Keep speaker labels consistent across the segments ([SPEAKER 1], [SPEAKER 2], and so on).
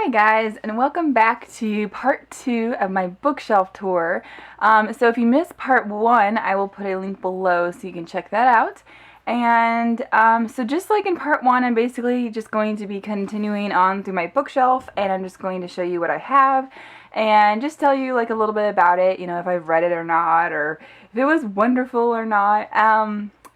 [SPEAKER 1] Hi guys, and welcome back to part 2 of my bookshelf tour. So if you missed part 1, I will put a link below so you can check that out. And so just like in part 1, I'm basically just going to be continuing on through my bookshelf, and I'm just going to show you what I have and just tell you like a little bit about it, you know, if I've read it or not, or if it was wonderful or not.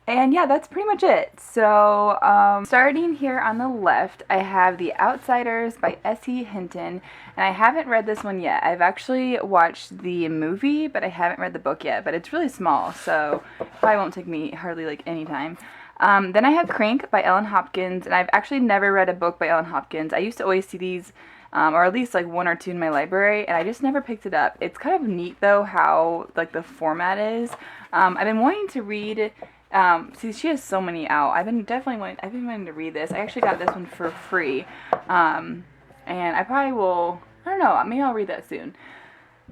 [SPEAKER 1] And yeah, that's pretty much it. So, starting here on the left, I have The Outsiders by S.E. Hinton, and I haven't read this one yet. I've actually watched the movie, but I haven't read the book yet, but it's really small, so probably won't take me hardly like any time. Then I have Crank by Ellen Hopkins, and I've actually never read a book by Ellen Hopkins. I used to always see these, or at least like one or two in my library, and I just never picked it up. It's kind of neat though how like the format is. I've been wanting to read. See, she has so many out. I've been wanting to read this. I actually got this one for free. And I probably will, I don't know, maybe I'll read that soon.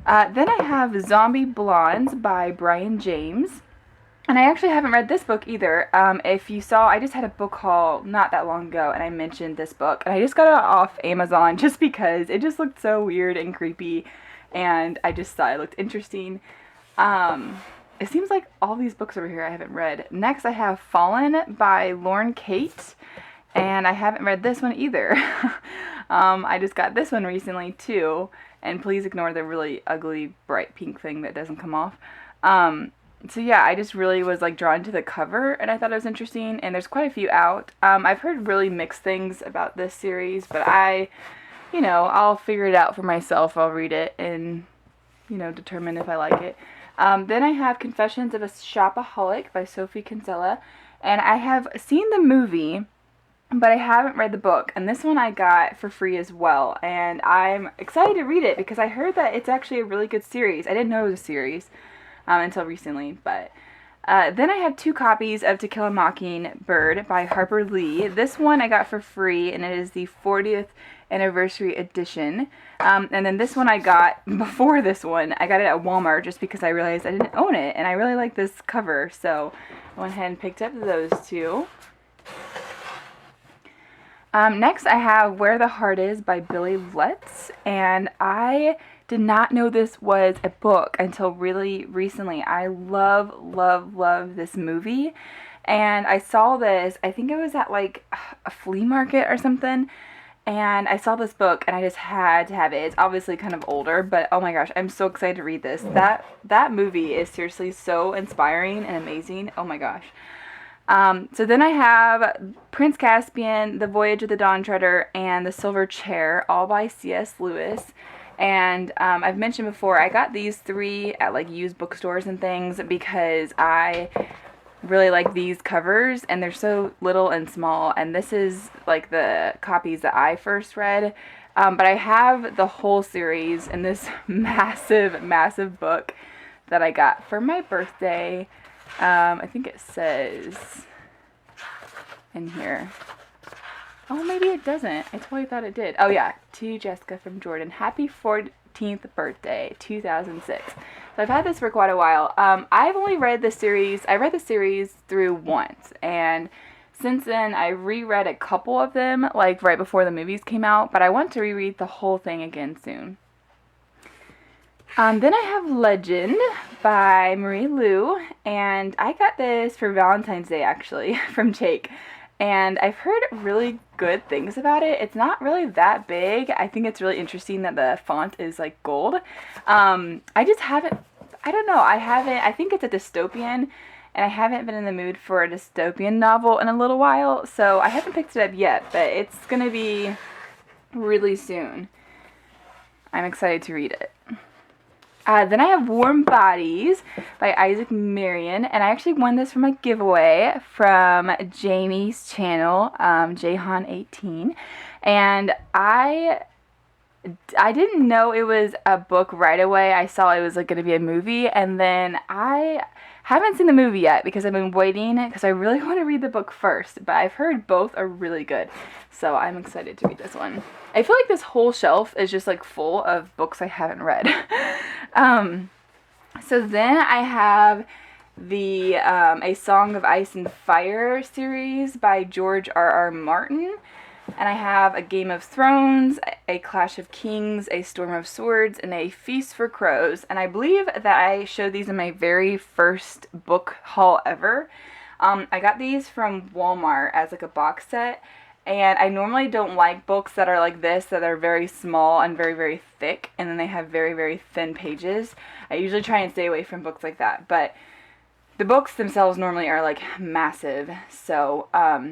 [SPEAKER 1] Then I have Zombie Blondes by Brian James. And I actually haven't read this book either. If you saw, I just had a book haul not that long ago, and I mentioned this book. And I just got it off Amazon just because it just looked so weird and creepy. And I just thought it looked interesting. It seems like all these books over here I haven't read. Next I have Fallen by Lauren Kate, and I haven't read this one either. I just got this one recently too, and please ignore the really ugly bright pink thing that doesn't come off. So yeah, I just really was like drawn to the cover, and I thought it was interesting, and there's quite a few out. I've heard really mixed things about this series, but I'll figure it out for myself. I'll read it and, determine if I like it. Then I have Confessions of a Shopaholic by Sophie Kinsella, and I have seen the movie, but I haven't read the book, and this one I got for free as well, and I'm excited to read it because I heard that it's actually a really good series. I didn't know it was a series until recently, but then I have 2 copies of To Kill a Mockingbird by Harper Lee. This one I got for free, and it is the 40th anniversary edition. And then this one I got before this one. I got it at Walmart just because I realized I didn't own it, and I really like this cover, so I went ahead and picked up those 2. Next I have Where the Heart Is by Billy Lutz, and I did not know this was a book until really recently. I love, love, love this movie, and I saw this, I think it was at like a flea market or something, and I saw this book and I just had to have it. It's obviously kind of older, but oh my gosh, I'm so excited to read this. That movie is seriously so inspiring and amazing. Oh my gosh. So then I have Prince Caspian, The Voyage of the Dawn Treader, and The Silver Chair, all by C.S. Lewis. And I've mentioned before, I got these 3 at like used bookstores and things because I really like these covers, and they're so little and small, and this is like the copies that I first read. But I have the whole series in this massive, massive book that I got for my birthday. I think it says in here. Oh, maybe it doesn't. I totally thought it did. Oh yeah, to Jessica from Jordan. Happy 14th birthday, 2006. So I've had this for quite a while. I've only read the series. I read the series through once, and since then I reread a couple of them, like right before the movies came out, but I want to reread the whole thing again soon. Then I have Legend by Marie Lu, and I got this for Valentine's Day actually from Jake, and I've heard really good things about it. It's not really that big. I think it's really interesting that the font is like gold. I just haven't, I don't know, I think it's a dystopian, and I haven't been in the mood for a dystopian novel in a little while, so I haven't picked it up yet, but it's gonna be really soon. I'm excited to read it. Then I have Warm Bodies by Isaac Marion, and I actually won this from a giveaway from Jamie's channel, Jahan18, and I didn't know it was a book right away. I saw it was like going to be a movie, and then I haven't seen the movie yet because I've been waiting because I really want to read the book first, but I've heard both are really good, so I'm excited to read this one. I feel like this whole shelf is just like full of books I haven't read. So then I have the A Song of Ice and Fire series by George R.R. Martin. And I have A Game of Thrones, A Clash of Kings, A Storm of Swords, and A Feast for Crows. And I believe that I showed these in my very first book haul ever. I got these from Walmart as like a box set. And I normally don't like books that are like this, that are very small and very, very thick, and then they have very, very thin pages. I usually try and stay away from books like that, but the books themselves normally are like massive. So I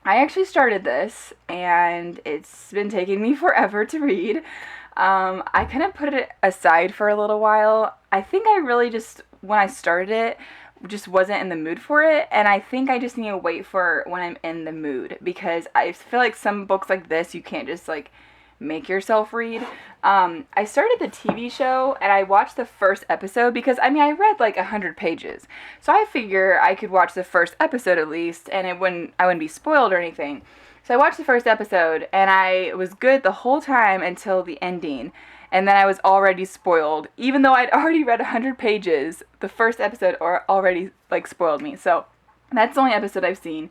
[SPEAKER 1] actually started this, and it's been taking me forever to read. I kind of put it aside for a little while. I think I really just, when I started it, just wasn't in the mood for it, and I think I just need to wait for when I'm in the mood, because I feel like some books like this you can't just like make yourself read. I started the TV show and I watched the first episode because I mean I read like 100 pages, so I figure I could watch the first episode at least and I wouldn't be spoiled or anything. So I watched the first episode and I was good the whole time until the ending. And then I was already spoiled. Even though I'd already read 100 pages, the first episode already like spoiled me. So that's the only episode I've seen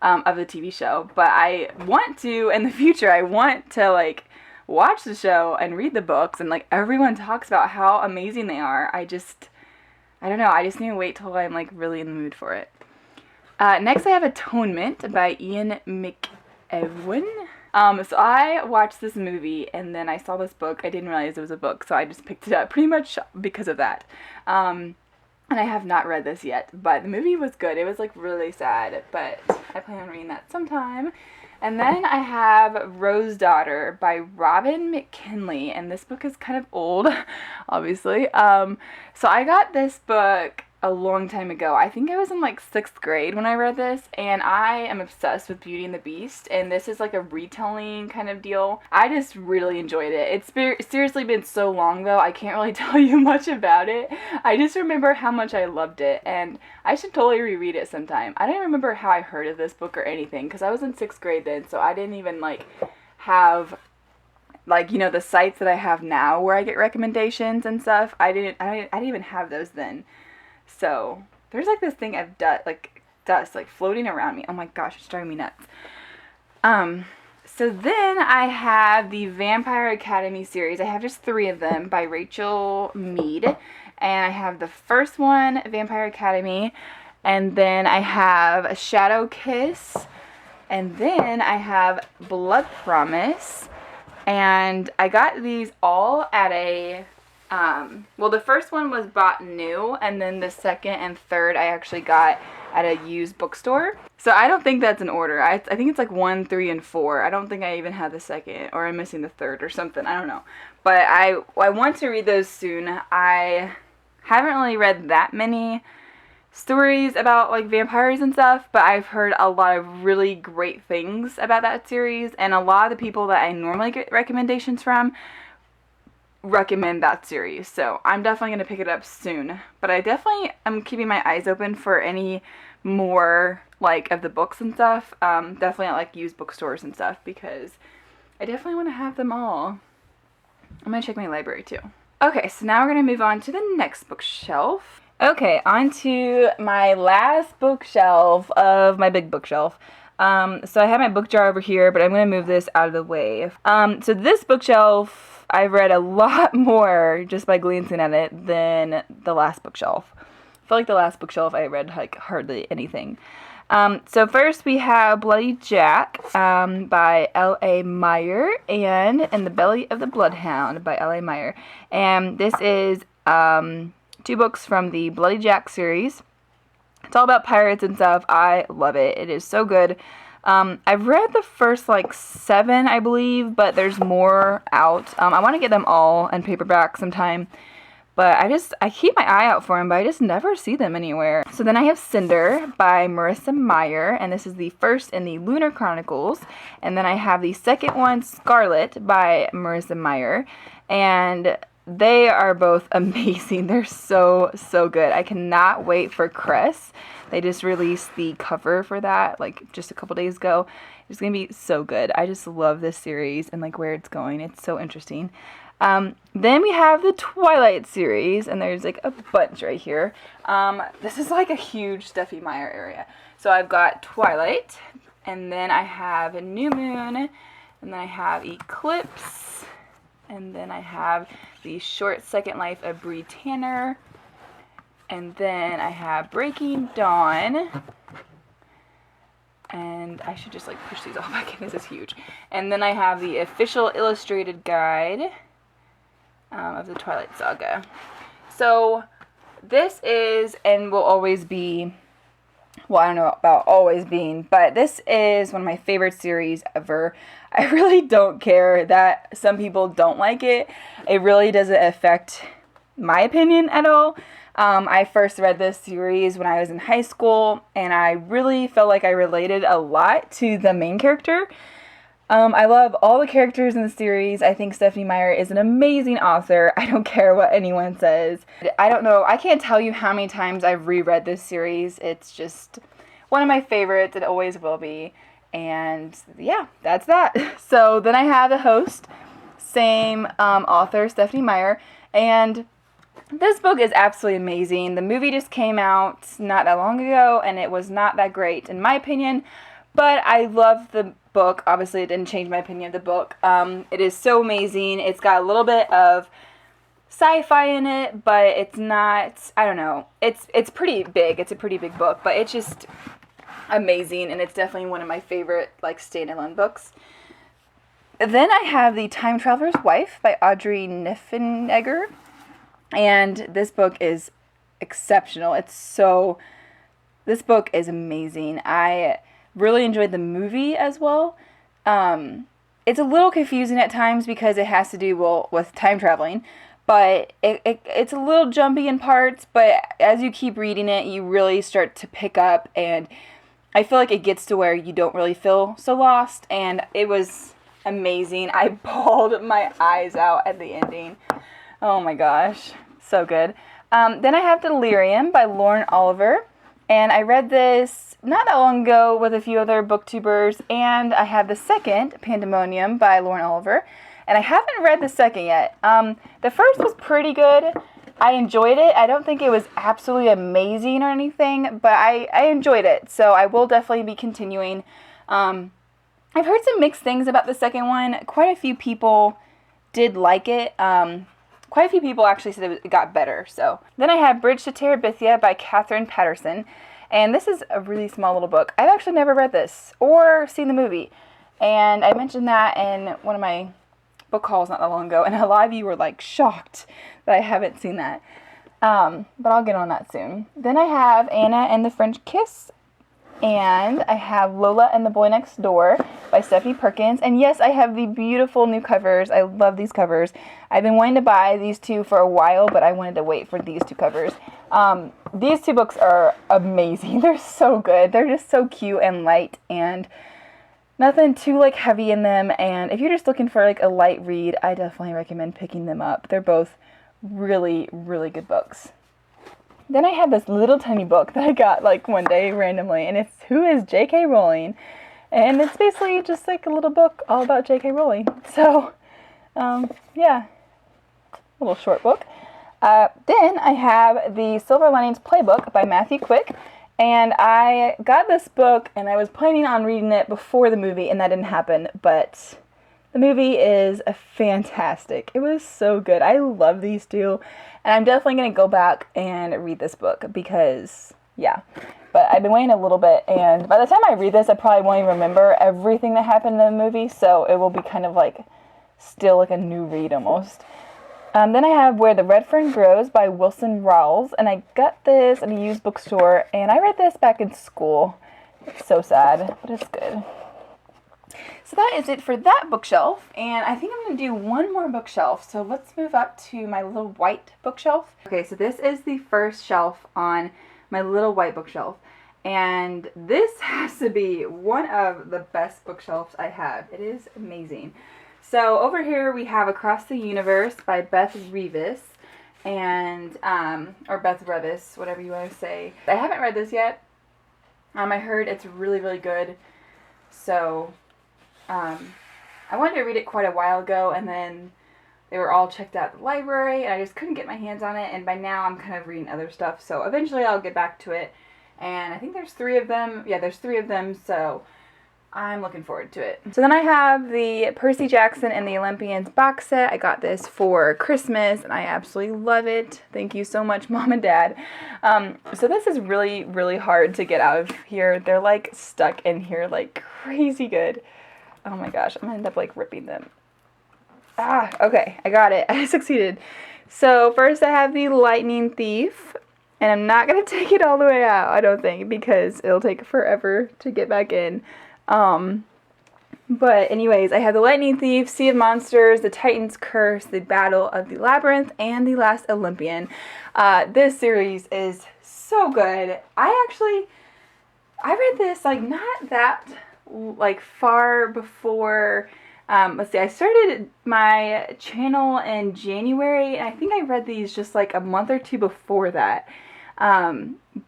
[SPEAKER 1] of the TV show. But I want to, in the future, I want to like watch the show and read the books. And like everyone talks about how amazing they are. I don't know. I just need to wait till I'm like really in the mood for it. Next I have Atonement by Ian McEwan. So I watched this movie and then I saw this book. I didn't realize it was a book, so I just picked it up pretty much because of that. And I have not read this yet, but the movie was good. It was like really sad, but I plan on reading that sometime. And then I have Rose Daughter by Robin McKinley, and this book is kind of old, obviously. So I got this book a long time ago. I think I was in like 6th grade when I read this, and I am obsessed with Beauty and the Beast, and this is like a retelling kind of deal. I just really enjoyed it. It's seriously been so long though, I can't really tell you much about it. I just remember how much I loved it, and I should totally reread it sometime. I don't remember how I heard of this book or anything, because I was in 6th grade then, so I didn't even like have like, you know, the sites that I have now where I get recommendations and stuff. I didn't even have those then. So there's like this thing of dust like floating around me. Oh my gosh, it's driving me nuts. So then I have the Vampire Academy series. I have just 3 of them by Rachel Mead. And I have the first one, Vampire Academy. And then I have Shadow Kiss. And then I have Blood Promise. And I got these all at a well, the first one was bought new, and then the second and third I actually got at a used bookstore. So I don't think that's in order. I think it's like 1, 3, and 4. I don't think I even had the second, or I'm missing the third or something. I don't know. But I want to read those soon. I haven't really read that many stories about like vampires and stuff, but I've heard a lot of really great things about that series, and a lot of the people that I normally get recommendations from recommend that series, so I'm definitely going to pick it up soon. But I definitely am keeping my eyes open for any more like of the books and stuff, definitely at like used bookstores and stuff, because I definitely want to have them all. I'm going to check my library too. Okay, so now we're going to move on to the next bookshelf. Okay, on to my last bookshelf of my big bookshelf. So I have my book jar over here, but I'm going to move this out of the way. So this bookshelf, I've read a lot more just by glancing at it than the last bookshelf. I feel like the last bookshelf I read like hardly anything. So first we have Bloody Jack by L.A. Meyer, and In the Belly of the Bloodhound by L.A. Meyer. And this is 2 books from the Bloody Jack series. It's all about pirates and stuff. I love it. It is so good. I've read the first like 7, I believe, but there's more out. I want to get them all in paperback sometime, but I keep my eye out for them, but I just never see them anywhere. So then I have Cinder by Marissa Meyer, and this is the first in the Lunar Chronicles. And then I have the second one, Scarlet by Marissa Meyer, and they are both amazing. They're so, so good. I cannot wait for Cress. They just released the cover for that like just a couple days ago. It's going to be so good. I just love this series and like where it's going. It's so interesting. Then we have the Twilight series, and there's like a bunch right here. This is like a huge Stephenie Meyer area. So I've got Twilight, and then I have a new moon, and then I have eclipse, and then I have the short second life of Bree Tanner, and then I have Breaking Dawn, and I should just like push these all back in, this is huge. And then I have the official illustrated guide of the Twilight Saga. So this is, and will always be, well, I don't know about always being, but this is one of my favorite series ever. I really don't care that some people don't like it. It really doesn't affect my opinion at all. I first read this series when I was in high school, and I really felt like I related a lot to the main character. I love all the characters in the series. I think Stephenie Meyer is an amazing author. I don't care what anyone says. I don't know, I can't tell you how many times I've reread this series. It's just one of my favorites. It always will be. And yeah, that's that. So then I have the host, same author, Stephenie Meyer, and this book is absolutely amazing. The movie just came out not that long ago, and it was not that great in my opinion, but I love the book. Obviously, it didn't change my opinion of the book. It is so amazing. It's got a little bit of sci-fi in it, but it's not, I don't know. It's pretty big. It's a pretty big book, but it's just amazing, and it's definitely one of my favorite like standalone books. Then I have The Time Traveler's Wife by Audrey Niffenegger. And this book is exceptional. This book is amazing. I really enjoyed the movie as well. It's a little confusing at times because it has to do, well, with time traveling. But it's a little jumpy in parts, but as you keep reading it, you really start to pick up. And I feel like it gets to where you don't really feel so lost. And it was amazing. I bawled my eyes out at the ending. Oh my gosh, so good. Then I have Delirium by Lauren Oliver, and I read this not that long ago with a few other booktubers, and I have the second, Pandemonium by Lauren Oliver, and I haven't read the second yet. The first was pretty good. I enjoyed it. I don't think it was absolutely amazing or anything, but I enjoyed it, so I will definitely be continuing. I've heard some mixed things about the second one. Quite a few people did like it. Quite a few people actually said it got better. So then I have Bridge to Terabithia by Catherine Patterson, and this is a really small little book. I've actually never read this or seen the movie, and I mentioned that in one of my book hauls not that long ago, and a lot of you were like shocked that I haven't seen that. But I'll get on that soon. Then I have Anna and the French Kiss. And I have Lola and the Boy Next Door by Stephanie Perkins. And yes, I have the beautiful new covers. I love these covers. I've been wanting to buy these two for a while, but I wanted to wait for these two covers. These two books are amazing. They're so good. They're just so cute and light and nothing too like heavy in them. And if you're just looking for like a light read, I definitely recommend picking them up. They're both really, really good books. Then I had this little tiny book that I got like one day randomly, and it's Who is J.K. Rowling? And it's basically just like a little book all about J.K. Rowling. So, yeah, a little short book. Then I have the Silver Linings Playbook by Matthew Quick, and I got this book, and I was planning on reading it before the movie, and that didn't happen, but the movie is fantastic. It was so good. I love these two, and I'm definitely going to go back and read this book because, yeah. But I've been waiting a little bit, and by the time I read this, I probably won't even remember everything that happened in the movie, so it will be kind of like, still like a new read almost. Then I have Where the Red Fern Grows by Wilson Rawls, and I got this at a used bookstore, and I read this back in school. It's so sad, but it's good. So that is it for that bookshelf, and I think I'm going to do one more bookshelf, so let's move up to my little white bookshelf. Okay, so this is the first shelf on my little white bookshelf, and this has to be one of the best bookshelves I have. It is amazing. So over here we have Across the Universe by Beth Revis, and, or Beth Revis, whatever you want to say. I haven't read this yet. I heard it's really, really good, so I wanted to read it quite a while ago, and then they were all checked out at the library, and I just couldn't get my hands on it, and by now I'm kind of reading other stuff, so eventually I'll get back to it, and I think there's 3 of them. Yeah, there's 3 of them, so I'm looking forward to it. So then I have the Percy Jackson and the Olympians box set. I got this for Christmas and I absolutely love it. Thank you so much, Mom and Dad. So this is really, really hard to get out of here. They're like stuck in here like crazy good. Oh my gosh, I'm gonna end up like ripping them. Okay, I got it. I succeeded. So first I have the Lightning Thief. And I'm not going to take it all the way out, I don't think, because it'll take forever to get back in. But anyways, I have the Lightning Thief, Sea of Monsters, the Titan's Curse, the Battle of the Labyrinth, and the Last Olympian. This series is so good. I read this like not that like far before. Let's see, I started my channel in January, and I think I read these just like a month or two before that.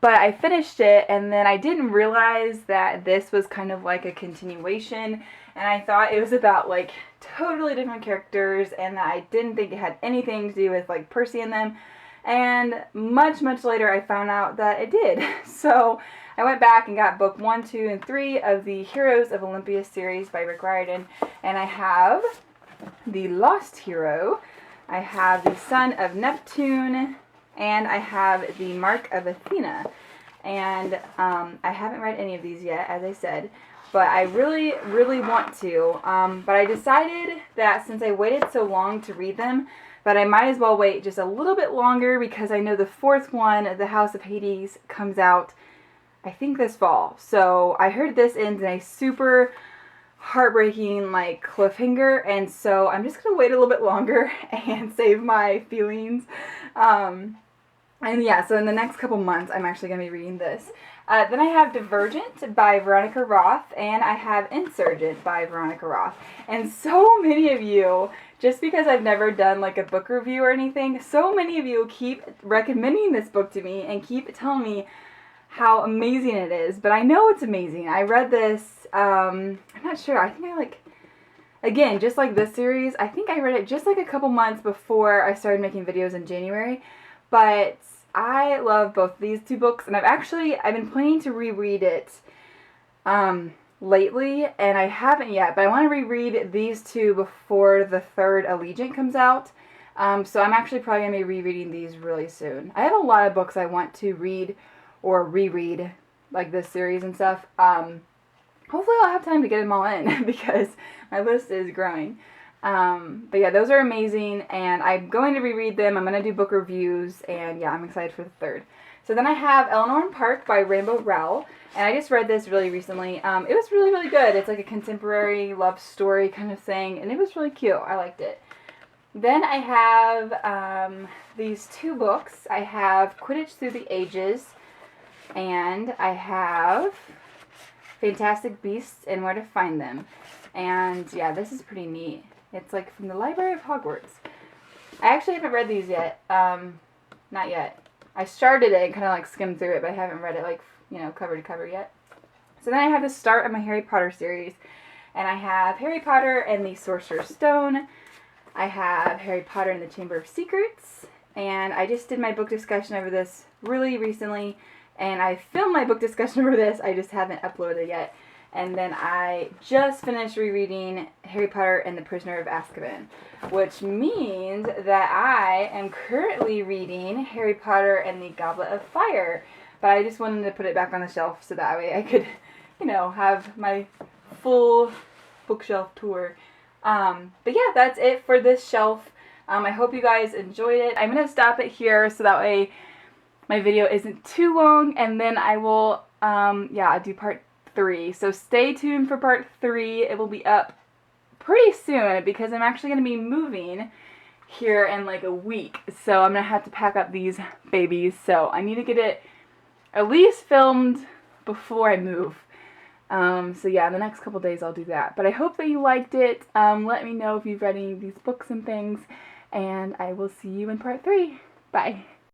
[SPEAKER 1] But I finished it, and then I didn't realize that this was kind of like a continuation, and I thought it was about like totally different characters, and that I didn't think it had anything to do with like Percy and them, and much later I found out that it did. So I went back and got book 1, 2, and 3 of the Heroes of Olympia series by Rick Riordan, and I have the Lost Hero, I have the Son of Neptune, and I have the Mark of Athena. And I haven't read any of these yet, as I said, but I really want to. But I decided that since I waited so long to read them, that I might as well wait just a little bit longer, because I know the 4th one, The House of Hades, comes out, I think, this fall. So I heard this ends in a super heartbreaking like cliffhanger, and so I'm just gonna wait a little bit longer and save my feelings. And yeah, so in the next couple months I'm actually gonna be reading this. Then I have Divergent by Veronica Roth, and I have Insurgent by Veronica Roth. And so many of you, just because I've never done like a book review or anything, so many of you keep recommending this book to me and keep telling me how amazing it is. But I know it's amazing. I read this, I'm not sure, I think I like, again, just like this series, I think I read it just like a couple months before I started making videos in January. But I love both these two books, and I've been planning to reread it lately, and I haven't yet, but I want to reread these two before the 3rd Allegiant comes out. So I'm actually probably going to be rereading these really soon. I have a lot of books I want to read or reread, like this series and stuff. Hopefully I'll have time to get them all in because my list is growing. But yeah, those are amazing, and I'm going to reread them. I'm going to do book reviews, and yeah, I'm excited for the 3rd. So then I have Eleanor and Park by Rainbow Rowell, and I just read this really recently. It was really good. It's like a contemporary love story kind of thing, and it was really cute. I liked it. Then I have these 2 books. I have Quidditch Through the Ages, and I have Fantastic Beasts and Where to Find Them. And yeah, this is pretty neat. It's like from the Library of Hogwarts. I actually haven't read these yet. Not yet. I started it and kind of like skimmed through it, but I haven't read it like, you know, cover to cover yet. So then I have the start of my Harry Potter series. And I have Harry Potter and the Sorcerer's Stone. I have Harry Potter and the Chamber of Secrets. And I just did my book discussion over this really recently. And I filmed my book discussion over this. I just haven't uploaded it yet. And then I just finished rereading Harry Potter and the Prisoner of Azkaban, which means that I am currently reading Harry Potter and the Goblet of Fire. But I just wanted to put it back on the shelf so that way I could, you know, have my full bookshelf tour. But yeah, that's it for this shelf. I hope you guys enjoyed it. I'm going to stop it here so that way my video isn't too long, and then I will, do part 3. So stay tuned for part 3. It will be up pretty soon because I'm actually going to be moving here in like a week. So I'm going to have to pack up these babies. So I need to get it at least filmed before I move. So yeah, in the next couple days I'll do that. But I hope that you liked it. Let me know if you've read any of these books and things. And I will see you in part 3. Bye.